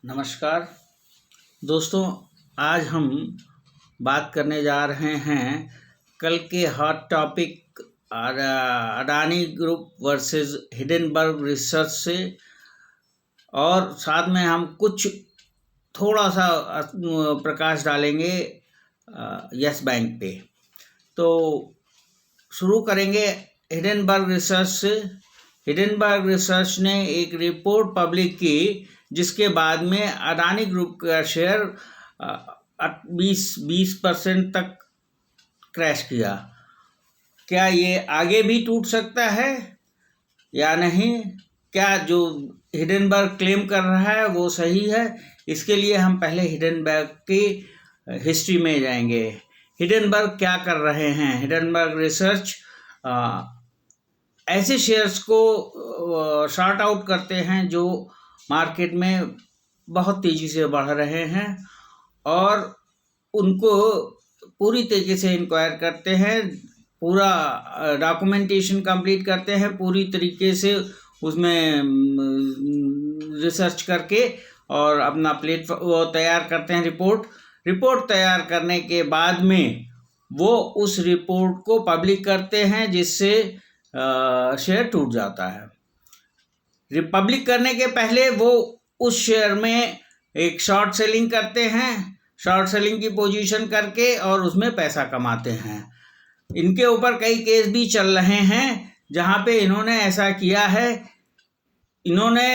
नमस्कार दोस्तों, आज हम बात करने जा रहे हैं कल के hot topic Adani group versus Hindenburg research से, और साथ में हम कुछ थोड़ा सा प्रकाश डालेंगे यस बैंक पे। तो शुरू करेंगे हिडेनबर्ग रिसर्च से। हिडेनबर्ग रिसर्च ने एक रिपोर्ट पब्लिक की जिसके बाद में अडानी ग्रुप का शेयर 20% तक क्रैश किया। क्या ये आगे भी टूट सकता है या नहीं? क्या जो हिडेनबर्ग क्लेम कर रहा है वो सही है? इसके लिए हम पहले हिडेनबर्ग की हिस्ट्री में जाएंगे। हिडेनबर्ग क्या कर रहे हैं? हिडेनबर्ग रिसर्च ऐसे शेयर्स को शॉर्ट आउट करते हैं जो मार्केट में बहुत तेज़ी से बढ़ रहे हैं और उनको पूरी तरीके से इंक्वायर करते हैं, पूरा डॉक्यूमेंटेशन कंप्लीट करते हैं, पूरी तरीके से उसमें रिसर्च करके और अपना प्लेटफॉर्म तैयार करते हैं। रिपोर्ट तैयार करने के बाद में वो उस रिपोर्ट को पब्लिक करते हैं जिससे शेयर टूट जाता है। रिपब्लिक करने के पहले वो उस शेयर में एक शॉर्ट सेलिंग करते हैं, शॉर्ट सेलिंग की पोजीशन करके और उसमें पैसा कमाते हैं। इनके ऊपर कई केस भी चल रहे हैं जहां पे इन्होंने ऐसा किया है। इन्होंने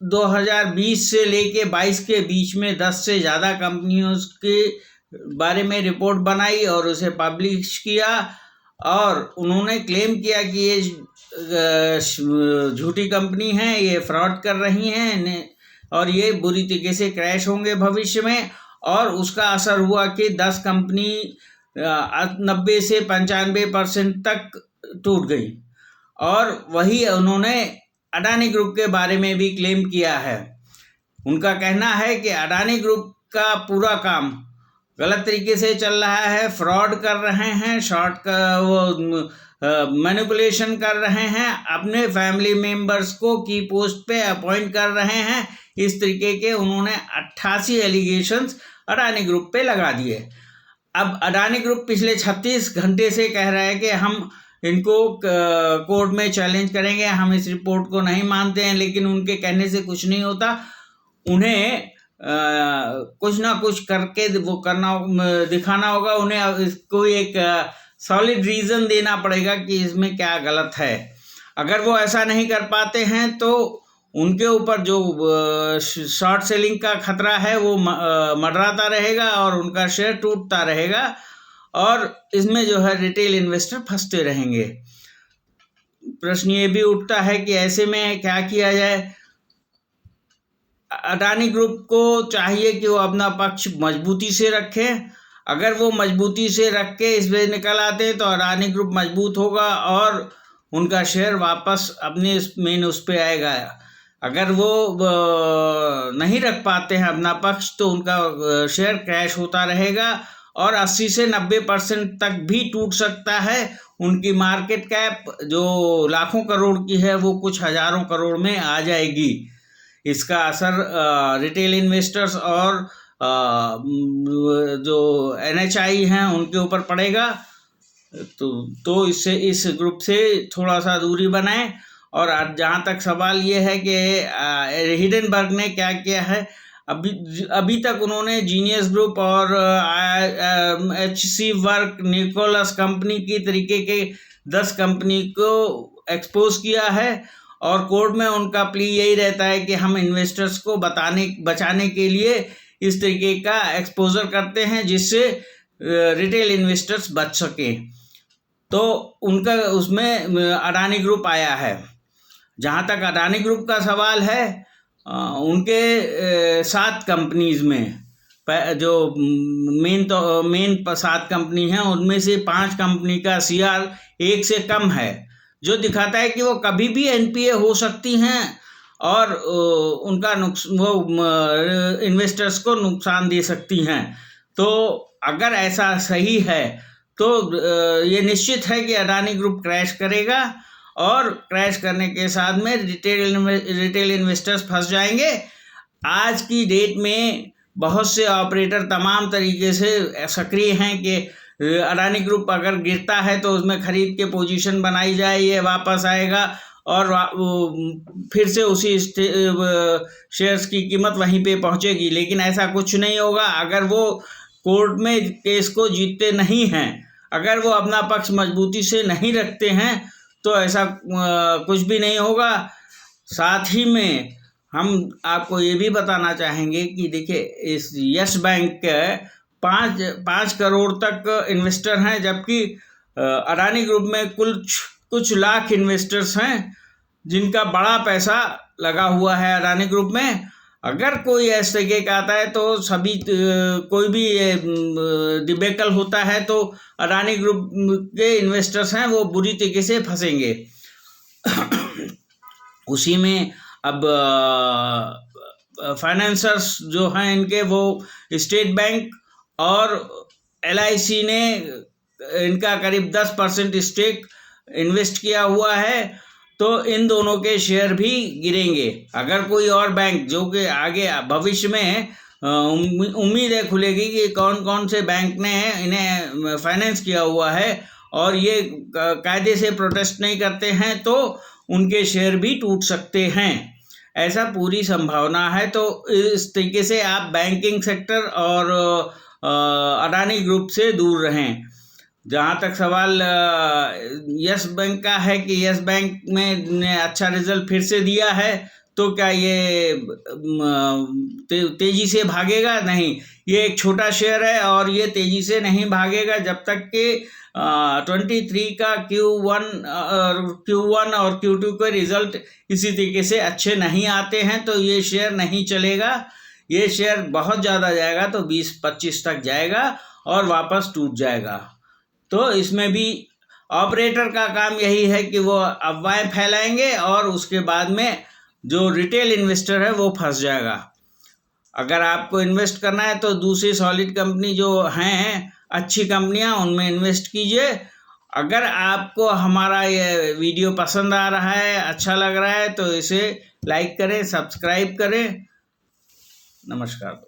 2020 से लेके 22 के बीच में 10 से ज़्यादा कंपनियों के बारे में रिपोर्ट बनाई और उसे पब्लिश किया, और उन्होंने क्लेम किया कि ये झूठी कंपनी है, ये फ्रॉड कर रही हैं और ये बुरी तरीके से क्रैश होंगे भविष्य में। और उसका असर हुआ कि 10 कंपनी 90 से 95% तक टूट गई। और वही उन्होंने अडानी ग्रुप के बारे में भी क्लेम किया है। उनका कहना है कि अडानी ग्रुप का पूरा काम गलत तरीके से चल रहा है, फ्रॉड कर रहे हैं, शॉर्ट का वो मैनिपुलेशन कर रहे हैं, अपने फैमिली मेंबर्स को की पोस्ट पे अपॉइंट कर रहे हैं। इस तरीके के उन्होंने 88 एलिगेशंस अडानी ग्रुप पे लगा दिए। अब अडानी ग्रुप पिछले 36 घंटे से कह रहा है कि हम इनको कोर्ट में चैलेंज करेंगे, हम इस रिपोर्ट को नहीं मानते हैं, लेकिन उनके कहने से कुछ नहीं होता। उन्हें कुछ ना कुछ करके वो दिखाना होगा। उन्हें इसको एक सॉलिड रीज़न देना पड़ेगा कि इसमें क्या गलत है। अगर वो ऐसा नहीं कर पाते हैं तो उनके ऊपर जो शॉर्ट सेलिंग का खतरा है वो मंडराता रहेगा और उनका शेयर टूटता रहेगा, और इसमें जो है रिटेल इन्वेस्टर फंसते रहेंगे। प्रश्न ये भी उठता है कि ऐसे में क्या किया जाए। अडानी ग्रुप को चाहिए कि वो अपना पक्ष मजबूती से रखे। अगर वो मजबूती से रख के इसमें निकल आते हैं तो अडानी ग्रुप मजबूत होगा और उनका शेयर वापस अपने मेन उस पे आएगा। अगर वो नहीं रख पाते हैं अपना पक्ष तो उनका शेयर क्रैश होता रहेगा और 80 से 90% तक भी टूट सकता है। उनकी मार्केट कैप जो लाखों करोड़ की है वो कुछ हजारों करोड़ में आ जाएगी। इसका असर रिटेल इन्वेस्टर्स और जो NHI हैं उनके ऊपर पड़ेगा। तो इससे इस ग्रुप से थोड़ा सा दूरी बनाएं। और जहाँ तक सवाल ये है कि हिडेनबर्ग ने क्या किया है, अभी तक उन्होंने जीनियस ग्रुप और HC वर्क, निकोलस कंपनी की तरीके के 10 कंपनी को एक्सपोज किया है, और कोर्ट में उनका प्ली यही रहता है कि हम इन्वेस्टर्स को बचाने के लिए इस तरीके का एक्सपोजर करते हैं जिससे रिटेल इन्वेस्टर्स बच सके। तो उनका उसमें अडानी ग्रुप आया है। जहाँ तक अडानी ग्रुप का सवाल है, उनके 7 कंपनीज में जो मेन 7 कंपनी हैं उनमें से 5 कंपनी का CR 1 से कम है, जो दिखाता है कि वो कभी भी NPA हो सकती हैं और उनका वो इन्वेस्टर्स को नुकसान दे सकती हैं। तो अगर ऐसा सही है तो ये निश्चित है कि अडानी ग्रुप क्रैश करेगा और क्रैश करने के साथ में रिटेल इन्वेस्टर्स फंस जाएंगे। आज की डेट में बहुत से ऑपरेटर तमाम तरीके से सक्रिय हैं कि अडानी ग्रुप अगर गिरता है तो उसमें खरीद के पोजीशन बनाई जाए, ये वापस आएगा और फिर से उसी शेयर्स की कीमत वहीं पे पहुंचेगी। लेकिन ऐसा कुछ नहीं होगा। अगर वो कोर्ट में केस को जीतते नहीं हैं, अगर वो अपना पक्ष मजबूती से नहीं रखते हैं, तो ऐसा कुछ भी नहीं होगा। साथ ही में हम आपको ये भी बताना चाहेंगे कि देखिए, इस यस बैंक के 5 करोड़ तक इन्वेस्टर हैं, जबकि अडानी ग्रुप में कुछ लाख इन्वेस्टर्स हैं जिनका बड़ा पैसा लगा हुआ है अडानी ग्रुप में। अगर कोई ऐसे के आता है तो सभी कोई भी डिबेकल होता है तो अडानी ग्रुप के इन्वेस्टर्स हैं वो बुरी तरीके से फंसेंगे। उसी में अब फाइनेंसर्स जो हैं इनके, वो स्टेट बैंक और LIC ने इनका करीब 10% स्टेक इन्वेस्ट किया हुआ है, तो इन दोनों के शेयर भी गिरेंगे। अगर कोई और बैंक जो कि आगे भविष्य में उम्मीद है खुलेगी कि कौन कौन से बैंक ने इन्हें फाइनेंस किया हुआ है और ये कायदे से प्रोटेस्ट नहीं करते हैं, तो उनके शेयर भी टूट सकते हैं। ऐसा पूरी संभावना है। तो इस तरीके से आप बैंकिंग सेक्टर और अडानी ग्रुप से दूर रहें। जहाँ तक सवाल यस बैंक का है कि यस बैंक में ने अच्छा रिजल्ट फिर से दिया है, तो क्या ये तेजी से भागेगा? नहीं, ये एक छोटा शेयर है और ये तेजी से नहीं भागेगा जब तक कि 23 का Q1 और Q2 के रिजल्ट इसी तरीके से अच्छे नहीं आते हैं। तो ये शेयर नहीं चलेगा। ये शेयर बहुत ज़्यादा जाएगा तो 20-25 तक जाएगा और वापस टूट जाएगा। तो इसमें भी ऑपरेटर का काम यही है कि वो अफवाहें फैलाएंगे और उसके बाद में जो रिटेल इन्वेस्टर है वो फंस जाएगा। अगर आपको इन्वेस्ट करना है तो दूसरी सॉलिड कंपनी जो हैं, अच्छी कंपनियां, उनमें इन्वेस्ट कीजिए। अगर आपको हमारा ये वीडियो पसंद आ रहा है, अच्छा लग रहा है, तो इसे लाइक करें, सब्सक्राइब करें। नमस्कार।